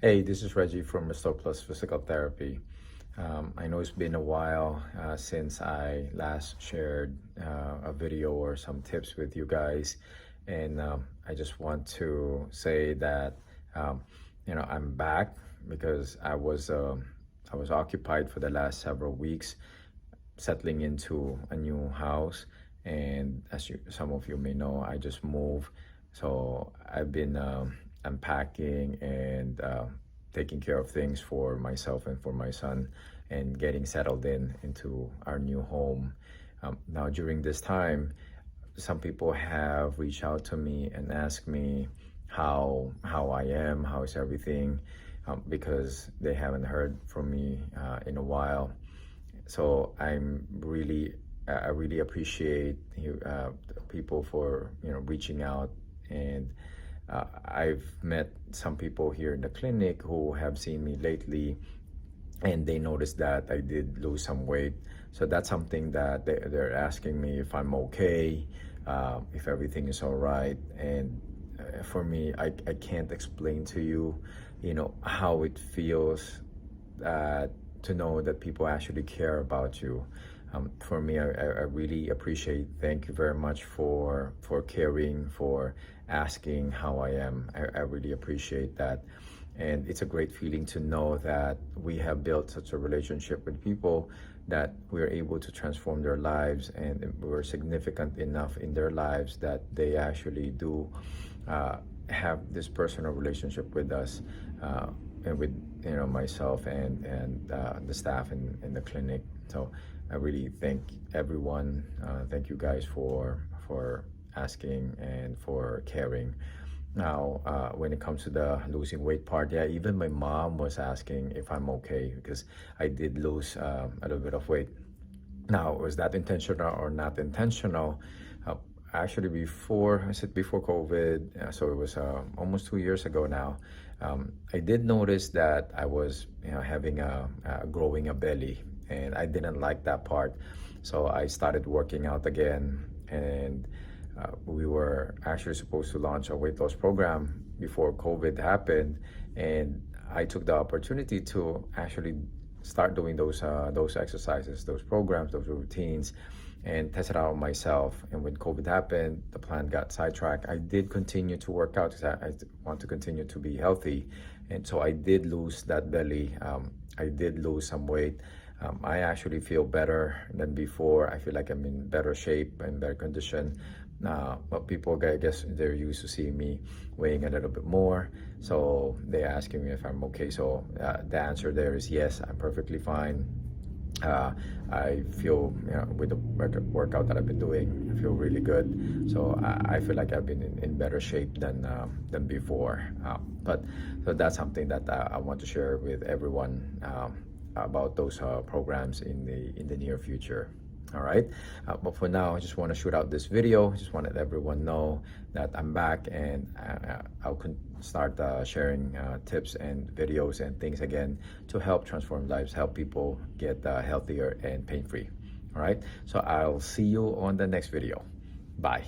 Hey, this is Reggie from Restore Plus Physical Therapy. I know it's been a while since I last shared a video or some tips with you guys, and I just want to say that I'm back because I was occupied for the last several weeks settling into a new house, and some of you may know, I just moved, so I've been unpacking and taking care of things for myself and for my son, and getting settled into our new home. Now during this time, some people have reached out to me and asked me how I am, how is everything, because they haven't heard from me in a while. So I really appreciate you, people for reaching out, and I've met some people here in the clinic who have seen me lately, and they noticed that I did lose some weight. So that's something that they're asking me if I'm okay, if everything is all right. And for me, I can't explain to you, how it feels to know that people actually care about you. For me, I really appreciate. Thank you very much for caring, for asking how I am. I really appreciate that, and it's a great feeling to know that we have built such a relationship with people that we're able to transform their lives, and we're significant enough in their lives that they actually do have this personal relationship with us, and with myself and the staff in the clinic. So I really thank everyone. Thank you guys for asking and for caring. Now, when it comes to the losing weight part, yeah, even my mom was asking if I'm okay, because I did lose a little bit of weight. Now, was that intentional or not intentional? Actually, before COVID, so it was almost 2 years ago now. I did notice that I was, having growing a belly, and I didn't like that part. So I started working out again, and we were actually supposed to launch a weight loss program before COVID happened, and I took the opportunity to actually start doing those exercises, those programs, those routines, and test it out myself. And when COVID happened, the plan got sidetracked. I did continue to work out because I want to continue to be healthy, and so I did lose that belly. I did lose some weight. I actually feel better than before. I feel like I'm in better shape and better condition. But people, I guess, they're used to seeing me weighing a little bit more, so they're asking me if I'm okay. So the answer there is yes, I'm perfectly fine. I feel, with the workout that I've been doing, I feel really good. So I feel like I've been in better shape than before. But so that's something that I want to share with everyone, about those programs in the near future. All right, but for now, I just want to shoot out this video. I just want to let everyone know that I'm back, and I'll start sharing tips and videos and things again to help transform lives, help people get healthier and pain-free. All right, so I'll see you on the next video. Bye.